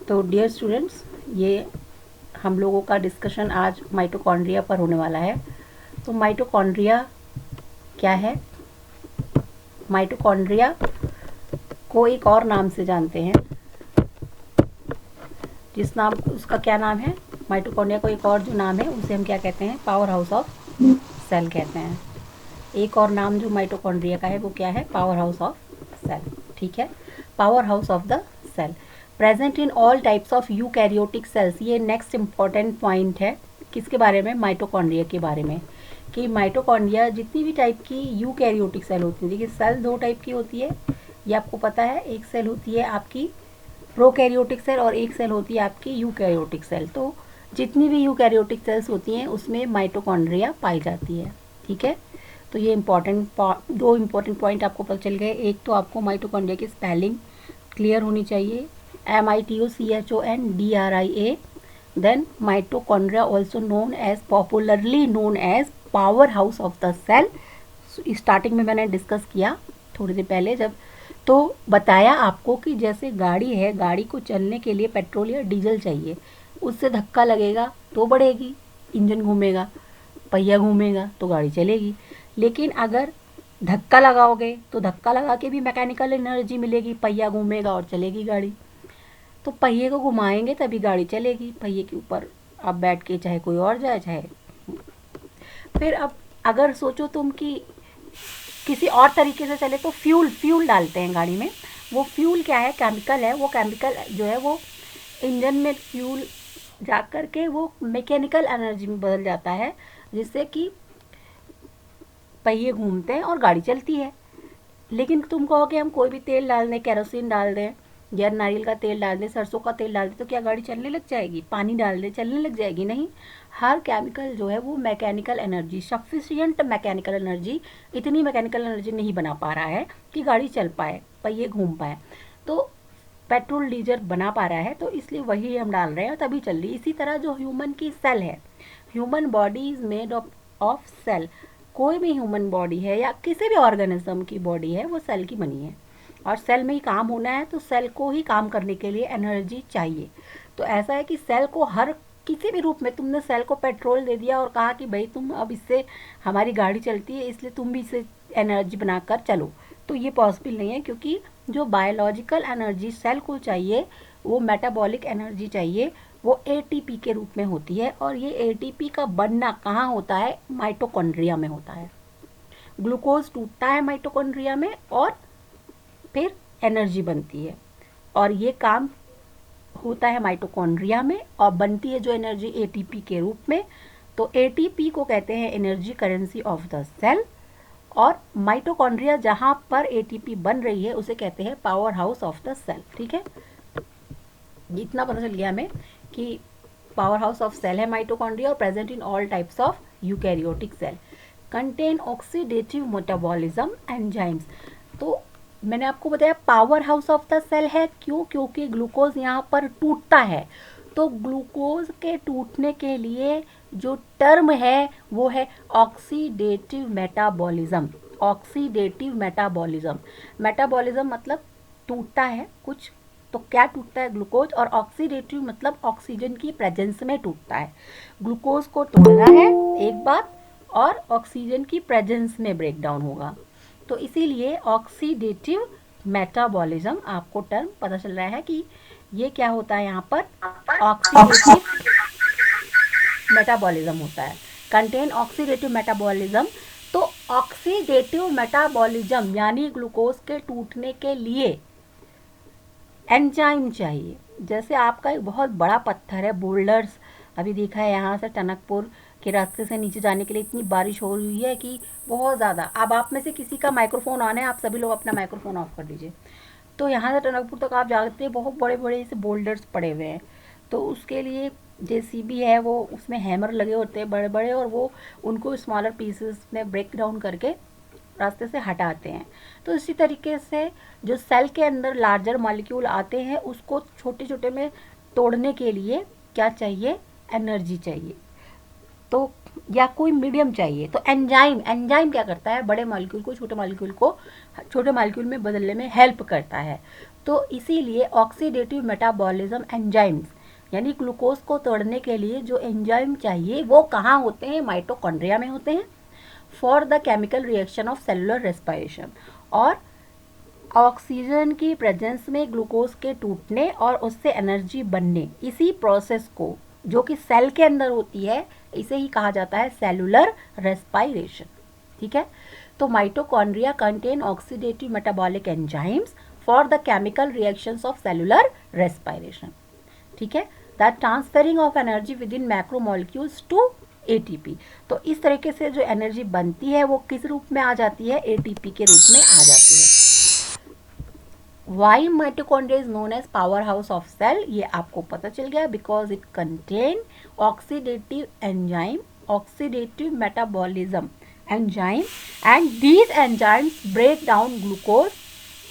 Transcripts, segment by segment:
तो dear students, ये हम लोगों का डिस्कशन आज माइटोकॉन्ड्रिया पर होने वाला है। तो माइटोकॉन्ड्रिया क्या है? माइटोकॉन्ड्रिया को एक और नाम से जानते हैं, जिस नाम उसका क्या नाम है? माइटोकॉन्ड्रिया को एक और जो नाम है उसे हम क्या कहते हैं? पावर हाउस ऑफ सेल कहते हैं। एक और नाम जो माइटोकॉन्ड्रिया का है वो क्या है? Power house of cell. ठीक है, power house of the cell present in all types of eukaryotic cells. ये नेक्स्ट इंपॉर्टेंट पॉइंट है। किसके बारे में? माइटोकॉन्ड्रिया के बारे में। कि माइटोकॉन्ड्रिया जितनी भी टाइप की यूकैरियोटिक सेल होती है, देखिए सेल दो टाइप की होती है, ये आपको पता है। एक सेल होती है आपकी प्रोकैरियोटिक सेल और एक सेल होती है आपकी यूकैरियोटिक सेल। तो जितनी भी यूकैरियोटिक सेल्स होती हैं उसमें माइटोकॉन्ड्रिया पाई जाती है। ठीक है, तो ये दो इम्पॉर्टेंट पॉइंट आपको पता चल गए। एक तो आपको माइटोकॉन्ड्रिया की स्पेलिंग क्लियर होनी चाहिए, MITOCHONDRIA। Then mitochondria also known as, popularly known as power house of the cell. Starting में मैंने डिस्कस किया थोड़ी देर पहले, जब तो बताया आपको कि जैसे गाड़ी है, गाड़ी को चलने के लिए पेट्रोल या डीजल चाहिए, उससे धक्का लगेगा तो बढ़ेगी, इंजन घूमेगा, पहिया घूमेगा तो गाड़ी चलेगी। लेकिन अगर धक्का लगाओगे तो धक्का लगा के भी मैकेनिकल एनर्जी मिलेगी, पहिया घूमेगा और चलेगी गाड़ी। तो पहिए को घुमाएंगे तभी गाड़ी चलेगी। पहिए के ऊपर आप बैठ के चाहे कोई और जाए, चाहे फिर अब अगर सोचो तुम कि किसी और तरीके से चले तो फ्यूल डालते हैं गाड़ी में। वो फ्यूल क्या है? केमिकल है। वो केमिकल जो है वो इंजन में फ्यूल जा कर के वो मैकेनिकल एनर्जी में बदल जाता है, जिससे कि पहिए घूमते हैं और गाड़ी चलती है। लेकिन तुम कहोगे हम कोई भी तेल डाल दें, केरोसिन डाल दें या नारियल का तेल डाल दें, सरसों का तेल डाल दें, तो क्या गाड़ी चलने लग जाएगी? पानी डाल दें चलने लग जाएगी? नहीं। हर केमिकल जो है वो mechanical energy, sufficient mechanical energy, इतनी मैकेनिकल एनर्जी नहीं बना पा रहा है कि गाड़ी चल पाए, पहिए घूम पाए। तो पेट्रोल डीजल बना पा रहा है, तो इसलिए वही हम डाल रहे हैं और तभी चल रही। इसी तरह जो ह्यूमन की सेल है, human body is made of cell. कोई भी ह्यूमन बॉडी है या किसी भी ऑर्गेनिज्म की बॉडी है, वो सेल की बनी है और सेल में ही काम होना है। तो सेल को ही काम करने के लिए एनर्जी चाहिए। तो ऐसा है कि सेल को हर किसी भी रूप में, तुमने सेल को पेट्रोल दे दिया और कहा कि भाई तुम अब इससे हमारी गाड़ी चलती है, इसलिए तुम भी इसे एनर्जी बनाकर चलो, तो ये पॉसिबल नहीं है। क्योंकि जो बायोलॉजिकल एनर्जी सेल को चाहिए, वो मेटाबॉलिक एनर्जी चाहिए, वो एटीपी के रूप में होती है। और ये एटीपी का बनना कहाँ होता है? माइटोकॉन्ड्रिया में होता है। ग्लूकोज टूटता है माइटोकॉन्ड्रिया में और फिर एनर्जी बनती है, और ये काम होता है माइटोकॉन्ड्रिया में और बनती है जो एनर्जी एटीपी के रूप में। तो एटीपी को कहते हैं energy currency of the cell. और माइटोकॉन्ड्रिया जहाँ पर एटीपी बन रही है उसे कहते हैं power house of the cell. ठीक है, इतना पता चल गया हमें कि पावर हाउस ऑफ सेल है माइटोकॉन्ड्रिया और present in all types of eukaryotic cell, contain oxidative metabolism enzymes. तो मैंने आपको बताया power house of the cell है। क्यों? क्योंकि ग्लूकोज यहाँ पर टूटता है। तो ग्लूकोज के टूटने के लिए जो टर्म है वो है oxidative metabolism. Oxidative metabolism, metabolism मतलब टूटता है कुछ, तो क्या टूटता है? ग्लूकोज। और ऑक्सीडेटिव मतलब ऑक्सीजन की प्रेजेंस में टूटता है। ग्लूकोज को तोड़ना है एक बात, और ऑक्सीजन की प्रेजेंस में ब्रेक डाउन होगा। तो इसीलिए ऑक्सीडेटिव मेटाबॉलिज्म, आपको टर्म पता चल रहा है कि ये क्या होता है? यहाँ पर ऑक्सीडेटिव मेटाबॉलिज्म होता है, कंटेन ऑक्सीडेटिव मेटाबॉलिज्म। तो ऑक्सीडेटिव मेटाबॉलिज्म यानी ग्लूकोज के टूटने के लिए एंजाइम चाहिए। जैसे आपका एक बहुत बड़ा पत्थर है, बोल्डर्स, अभी देखा है यहाँ से टनकपुर के रास्ते से नीचे जाने के लिए इतनी बारिश हो रही है कि बहुत ज़्यादा। अब आप में से किसी का माइक्रोफोन ऑन है, आप सभी लोग अपना माइक्रोफोन ऑफ कर दीजिए। तो यहाँ से टनकपुर तक आप जानते हैं बहुत बड़े बड़े ऐसे बोल्डर्स पड़े हुए हैं। तो उसके लिए जेसीबी है, वो उसमें हैमर लगे होते हैं बड़े बड़े, और वो उनको स्मॉलर पीसेस में ब्रेक डाउन करके रास्ते से हटाते हैं। तो इसी तरीके से जो सेल के अंदर लार्जर मॉलिक्यूल आते हैं, उसको छोटे छोटे में तोड़ने के लिए क्या चाहिए? एनर्जी चाहिए। तो या कोई मीडियम चाहिए। तो एंजाइम क्या करता है? बड़े मॉलिक्यूल को छोटे मॉलिक्यूल में बदलने में हेल्प करता है। तो इसीलिए ऑक्सीडेटिव मेटाबॉलिज्म एंजाइम्स, यानी ग्लूकोज को तोड़ने के लिए जो एंजाइम चाहिए वो कहाँ होते हैं, माइटोकॉन्ड्रिया में होते हैं, for the chemical reaction of cellular respiration. और ऑक्सीजन की प्रेजेंस में ग्लूकोज के टूटने और उससे एनर्जी बनने, इसी प्रोसेस को जो कि सेल के अंदर होती है, इसे ही कहा जाता है सेलुलर रेस्पिरेशन। ठीक है, तो mitochondria contain oxidative metabolic enzymes for the chemical reactions of cellular respiration. ठीक है, that transferring of energy within macromolecules to ATP. तो इस तरीके से जो एनर्जी बनती है वो किस रूप में आ जाती है, एटीपी के रूप में आ जाती है। Why mitochondria is known as power house of cell, ये आपको पता चल गया, because it contain oxidative enzyme, oxidative metabolism enzyme, and these enzymes break down glucose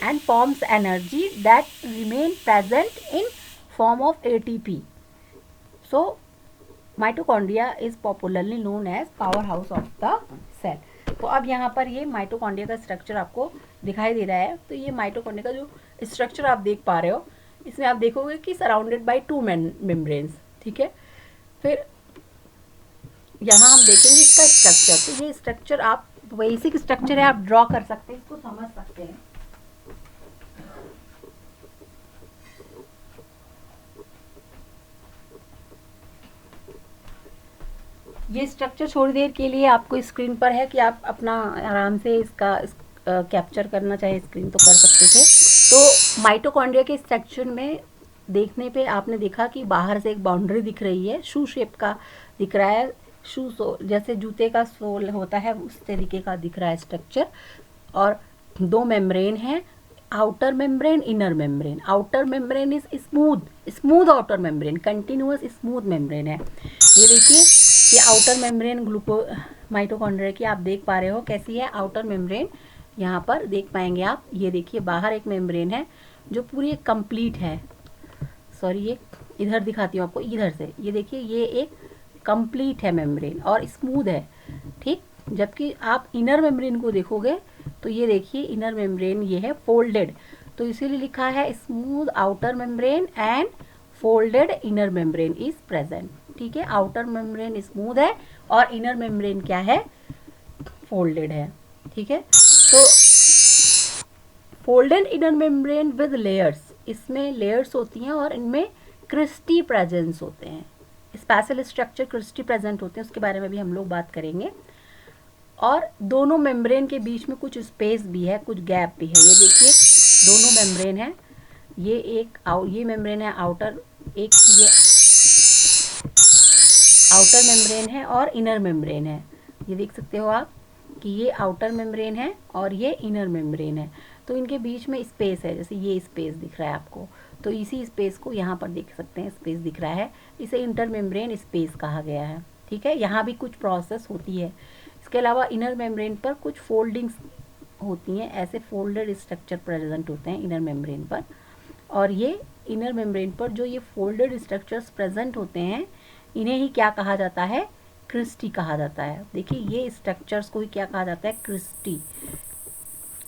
and forms energy that remain present in form of ATP. So mitochondria is popularly known as powerhouse of the cell. तो अब यहाँ पर ये mitochondria का structure आपको दिखाई दे रहा है। तो ये माइटोकॉन्ड्रिया का जो स्ट्रक्चर आप देख पा रहे हो, इसमें आप देखोगे कि सराउंडेड बाय 2 मेम्ब्रेन्स। ठीक है, फिर यहाँ हम देखेंगे इसका स्ट्रक्चर। तो ये स्ट्रक्चर आप बेसिक स्ट्रक्चर है, आप ड्रॉ कर सकते हैं, इसको समझ सकते हैं। ये स्ट्रक्चर थोड़ी देर के लिए आपको स्क्रीन पर है कि आप अपना आराम से इसका कैप्चर करना चाहे स्क्रीन तो कर सकते थे। तो माइटोकॉन्ड्रिया के स्ट्रक्चर में देखने पे आपने देखा कि बाहर से एक बाउंड्री दिख रही है, शू शेप का दिख रहा है, शू जैसे जूते का सोल होता है उस तरीके का दिख रहा है स्ट्रक्चर। और 2 मेम्ब्रेन है, outer membrane, inner membrane. Outer membrane is smooth outer membrane, continuous smooth membrane है। ये देखिए कि आउटर मेम्ब्रेन माइटोकॉन्ड्रिया की आप देख पा रहे हो कैसी है आउटर मेम्ब्रेन, यहाँ पर देख पाएंगे आप। ये देखिए बाहर एक मेम्ब्रेन है जो पूरी कंप्लीट है, सॉरी ये इधर दिखाती हूँ आपको, इधर से ये देखिए ये एक कंप्लीट है मेम्ब्रेन और स्मूथ है। ठीक, जबकि आप इनर मेम्ब्रेन को देखोगे तो ये देखिए इनर मेम्ब्रेन ये है फोल्डेड, तो इसीलिए लिखा है smooth outer membrane and folded inner membrane is present. ठीक है, आउटर मेम्ब्रेन स्मूथ है और इनर मेम्ब्रेन क्या है, फोल्डेड है। ठीक है, तो folded inner membrane with layers, इसमें लेयर्स होती हैं और इनमें क्रिस्टी प्रेजेंस होते हैं, स्पेशल स्ट्रक्चर क्रिस्टी प्रेजेंट होते हैं, उसके बारे में भी हम लोग बात करेंगे। और दोनों मेम्ब्रेन के बीच में कुछ स्पेस भी है, कुछ गैप भी है। ये देखिए दोनों मेम्ब्रेन है, ये मेम्ब्रेन है आउटर, एक ये आउटर मेम्ब्रेन है और इनर मेम्ब्रेन है। ये देख सकते हो आप कि ये आउटर मेम्ब्रेन है और ये इनर मेम्ब्रेन है। तो इनके बीच में स्पेस है, जैसे ये स्पेस दिख रहा है आपको, तो इसी स्पेस को यहाँ पर देख सकते हैं, स्पेस दिख रहा है, इसे इंटर मेम्ब्रेन स्पेस कहा गया है। ठीक है, यहाँ भी कुछ प्रोसेस होती है। इसके अलावा इनर मेम्ब्रेन पर कुछ फोल्डिंग्स होती हैं, ऐसे फोल्डेड स्ट्रक्चर प्रेजेंट होते हैं इनर मेम्ब्रेन पर। और ये इनर मेम्ब्रेन पर जो ये फोल्डेड स्ट्रक्चर्स प्रेजेंट होते हैं, इन्हें ही क्या कहा जाता है, क्रिस्टी कहा जाता है। देखिए ये स्ट्रक्चर्स को ही क्या कहा जाता है, क्रिस्टी।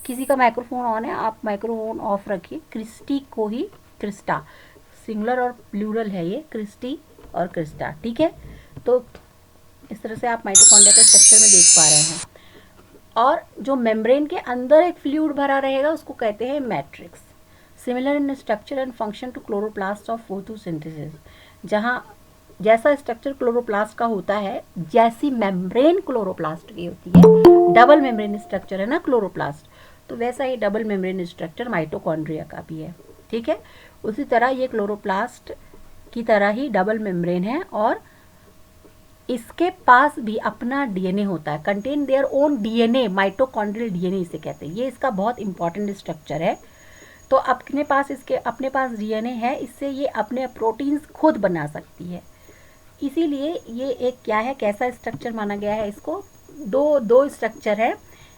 किसी का माइक्रोफोन ऑन है, आप माइक्रोफोन ऑफ रखिए। क्रिस्टी को ही क्रिस्टा, सिंगुलर और प्लूरल है ये, क्रिस्टी और क्रिस्टा। ठीक है, तो इस तरह से आप माइटोकॉन्ड्रिया के स्ट्रक्चर में देख पा रहे हैं। और जो मेम्ब्रेन के अंदर एक फ्लूइड भरा रहेगा उसको कहते हैं matrix, similar in structure and function to chloroplast of photosynthesis. जहाँ जैसा स्ट्रक्चर क्लोरोप्लास्ट का होता है, जैसी मेम्ब्रेन क्लोरोप्लास्ट की होती है, डबल मेम्ब्रेन स्ट्रक्चर है ना क्लोरोप्लास्ट, तो वैसा ही डबल मेम्ब्रेन स्ट्रक्चर माइटोकॉन्ड्रिया का भी है। ठीक है, उसी तरह ये क्लोरोप्लास्ट की तरह ही डबल मेम्ब्रेन है और इसके पास भी अपना डीएनए होता है, contain their own DNA, mitochondrial DNA इसे कहते हैं। ये इसका बहुत इंपॉर्टेंट स्ट्रक्चर है। तो अपने पास डीएनए है, इससे ये अपने प्रोटीन्स खुद बना सकती है। इसीलिए ये एक क्या है, कैसा स्ट्रक्चर माना गया है इसको, दो स्ट्रक्चर है,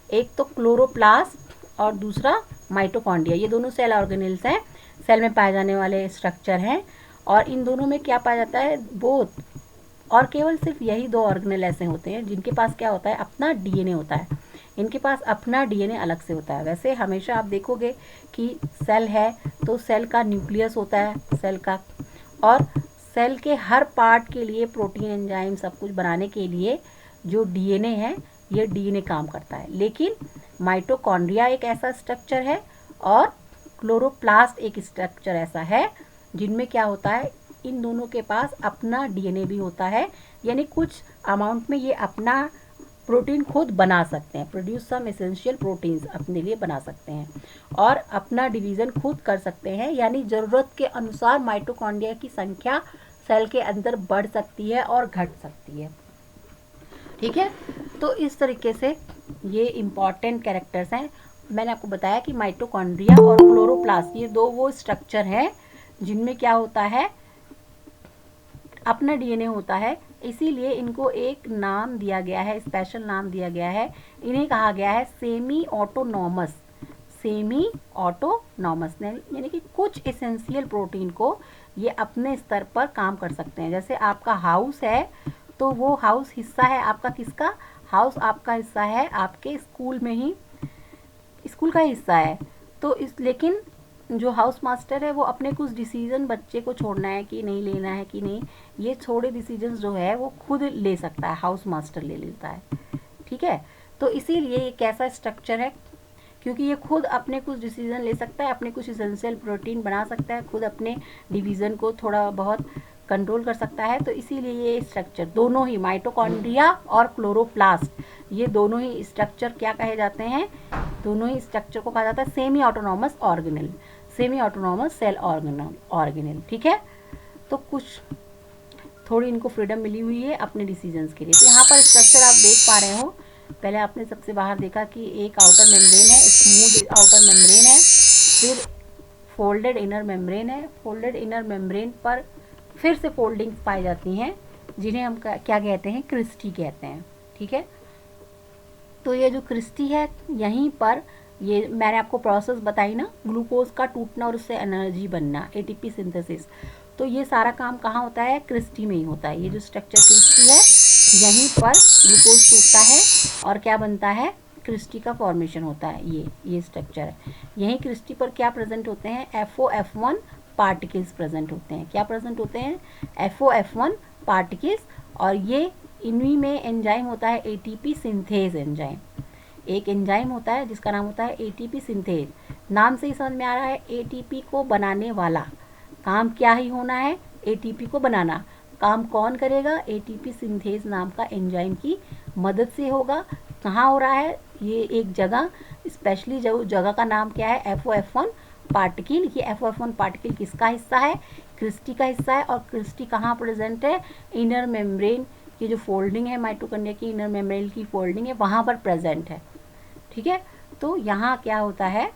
एक तो क्लोरोप्लास्ट और दूसरा माइटोकॉन्ड्रिया। ये दोनों सेल ऑर्गेनेल्स हैं, सेल में पाए जाने वाले स्ट्रक्चर हैं। और इन दोनों में क्या पाया जाता है, बोथ, और केवल सिर्फ यही 2 ऑर्गेनेल ऐसे होते हैं जिनके पास क्या होता है, अपना डीएनए होता है। इनके पास अपना डीएनए अलग से होता है। वैसे हमेशा आप देखोगे कि सेल है तो सेल का न्यूक्लियस होता है सेल का, और सेल के हर पार्ट के लिए प्रोटीन एंजाइम सब कुछ बनाने के लिए जो डीएनए है ये डीएनए काम करता है। लेकिन माइटोकॉन्ड्रिया एक ऐसा स्ट्रक्चर है और क्लोरोप्लास्ट एक स्ट्रक्चर ऐसा है जिनमें क्या होता है, इन दोनों के पास अपना डीएनए भी होता है, यानी कुछ अमाउंट में ये अपना प्रोटीन खुद बना सकते हैं, प्रोड्यूस सम एसेंशियल प्रोटीन्स अपने लिए बना सकते हैं और अपना डिवीज़न खुद कर सकते हैं। यानी ज़रूरत के अनुसार माइटोकॉन्ड्रिया की संख्या सेल के अंदर बढ़ सकती है और घट सकती है। ठीक है, तो इस तरीके से ये इम्पॉर्टेंट कैरेक्टर्स हैं। मैंने आपको बताया कि माइटोकॉन्ड्रिया और क्लोरोप्लास्ट ये दो वो स्ट्रक्चर हैं जिनमें क्या होता है, अपना डीएनए होता है, इसीलिए इनको एक नाम दिया गया है, स्पेशल नाम दिया गया है। इन्हें कहा गया है सेमी ऑटोनॉमस, सेमी ऑटोनॉमस, यानी कि कुछ एसेंशियल प्रोटीन को ये अपने स्तर पर काम कर सकते हैं। जैसे आपका हाउस है तो वो हाउस हिस्सा है आपका किसका, हाउस आपका हिस्सा है आपके स्कूल में ही, स्कूल का हिस्सा है। तो लेकिन जो हाउस मास्टर है वो अपने कुछ डिसीजन बच्चे को छोड़ना है कि नहीं लेना है कि नहीं, ये थोड़े डिसीजंस जो है वो खुद ले सकता है, हाउस मास्टर ले लेता है। ठीक है, तो इसीलिए ये कैसा स्ट्रक्चर है, क्योंकि ये खुद अपने कुछ डिसीजन ले सकता है, अपने कुछ एसेंशियल प्रोटीन बना सकता है, खुद अपने डिवीज़न को थोड़ा बहुत कंट्रोल कर सकता है। तो इसीलिए ये स्ट्रक्चर दोनों ही माइटोकॉन्ड्रिया और क्लोरोप्लास्ट ये दोनों ही स्ट्रक्चर क्या कहे जाते हैं, दोनों ही स्ट्रक्चर को कहा जाता है semi autonomous organelle, semi autonomous cell organelle. ठीक है, तो कुछ थोड़ी इनको फ्रीडम मिली हुई है अपने डिसीजंस के लिए। तो यहाँ पर स्ट्रक्चर आप देख पा रहे हो, पहले आपने सबसे बाहर देखा कि एक आउटर मेम्ब्रेन है, स्मूथ आउटर मेम्ब्रेन है, फिर फोल्डेड इनर मेम्ब्रेन है, फोल्डेड इनर मेम्ब्रेन पर फिर से फोल्डिंग्स पाई जाती हैं जिन्हें हम क्या कहते हैं, क्रिस्टी कहते हैं। ठीक है, तो ये जो क्रिस्टी है यहीं पर ये मैंने आपको प्रोसेस बताई ना, ग्लूकोज का टूटना और उससे एनर्जी बनना, एटीपी सिंथेसिस, तो ये सारा काम कहाँ होता है, क्रिस्टी में ही होता है। ये जो स्ट्रक्चर क्रिस्टी है यहीं पर ग्लूकोज टूटता है और क्या बनता है, क्रिस्टी का फॉर्मेशन होता है। ये स्ट्रक्चर है, यहीं क्रिस्टी पर क्या प्रेजेंट होते हैं, FOF1 पार्टिकल्स प्रेजेंट होते हैं। क्या प्रेजेंट होते हैं, FOF1 पार्टिकल्स, और ये इन्हीं में एंजाइम होता है एटीपी सिंथेज एंजाइम। एक एंजाइम होता है जिसका नाम होता है एटीपी सिंथेज, नाम से ही समझ में आ रहा है एटीपी को बनाने वाला, काम क्या ही होना है, एटीपी को बनाना। काम कौन करेगा, एटीपी सिंथेज नाम का एंजाइम की मदद से होगा। कहाँ हो रहा है, ये एक जगह, स्पेशली जो जगह का नाम क्या है, FOF1 पार्टिकल। ये FOF1 पार्टिकल किसका हिस्सा है, क्रिस्टी का हिस्सा है। और क्रिस्टी कहाँ प्रेजेंट है, इनर मेम्ब्रेन की जो फोल्डिंग है, माइटोकॉन्ड्रिया की इनर मेम्ब्रेन की फोल्डिंग है वहाँ पर प्रेजेंट है। ठीक है, तो यहाँ क्या होता है,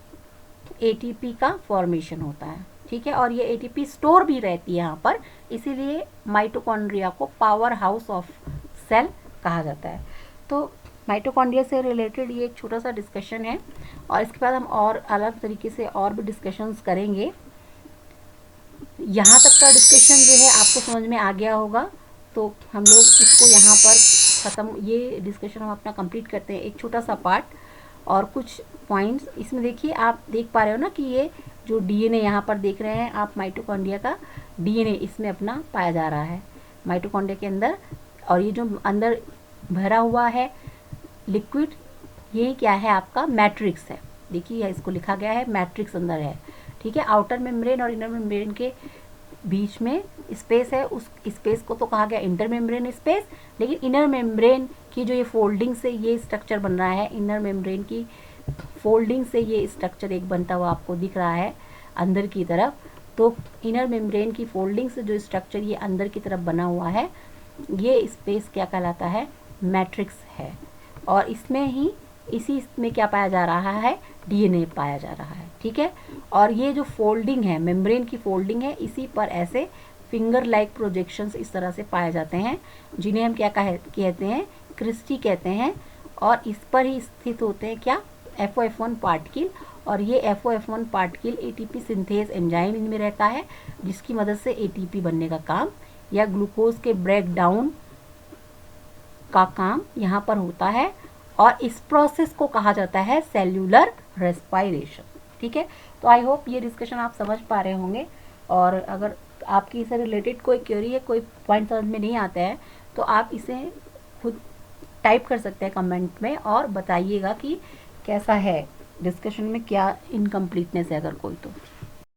एटीपी का फॉर्मेशन होता है। ठीक है, और ये एटीपी स्टोर भी रहती है यहाँ पर, इसीलिए माइटोकॉन्ड्रिया को पावर हाउस ऑफ सेल कहा जाता है। तो माइटोकॉन्ड्रिया से रिलेटेड ये एक छोटा सा डिस्कशन है, और इसके बाद हम और अलग तरीके से और भी डिस्कशंस करेंगे। यहाँ तक का डिस्कशन जो है आपको समझ में आ गया होगा, तो हम लोग इसको यहाँ पर ख़त्म, ये डिस्कशन हम अपना कंप्लीट करते हैं, एक छोटा सा पार्ट और कुछ पॉइंट्स इसमें देखिए। आप देख पा रहे हो ना कि ये जो डीएनए यहाँ पर देख रहे हैं आप, माइटोकॉन्ड्रिया का डीएनए इसमें अपना पाया जा रहा है माइटोकॉन्ड्रिया के अंदर। और ये जो अंदर भरा हुआ है लिक्विड, ये क्या है आपका, मैट्रिक्स है। देखिए इसको लिखा गया है मैट्रिक्स अंदर है। ठीक है, आउटर मेम्ब्रेन और इनर मेम्ब्रेन के बीच में स्पेस है, उस स्पेस को तो कहा गया इंटर मेम्ब्रेन स्पेस। लेकिन इनर मेम्ब्रेन की जो ये फोल्डिंग से ये स्ट्रक्चर बन रहा है, इनर मेम्ब्रेन की फोल्डिंग से ये स्ट्रक्चर एक बनता हुआ आपको दिख रहा है अंदर की तरफ। तो इनर मेम्ब्रेन की फोल्डिंग से जो स्ट्रक्चर ये अंदर की तरफ बना हुआ है, ये स्पेस क्या कहलाता है, मैट्रिक्स है। और इसमें ही इसी में क्या पाया जा रहा है, डीएनए पाया जा रहा है। ठीक है, और ये जो फोल्डिंग है, मेम्ब्रेन की फोल्डिंग है, इसी पर ऐसे फिंगर लाइक प्रोजेक्शंस इस तरह से पाए जाते हैं, जिन्हें हम क्या कहते हैं, क्रिस्टी कहते हैं। और इस पर ही स्थित होते हैं क्या, FOF1 पार्टिकल। और ये FOF1 particle ATP synthase enzyme इनमें रहता है, जिसकी मदद से एटीपी बनने का काम या ग्लूकोज के ब्रेक डाउन का काम यहाँ पर होता है। और इस प्रोसेस को कहा जाता है सेल्यूलर रेस्पायरेशन। ठीक है, तो आई होप ये डिस्कशन आप समझ पा रहे होंगे, और अगर आपकी इससे रिलेटेड कोई क्वेरी है, कोई पॉइंट समझ में नहीं आता है, तो आप इसे खुद टाइप कर सकते हैं कमेंट में और बताइएगा कि कैसा है डिस्कशन में, क्या इनकम्प्लीटनेस है अगर कोई तो।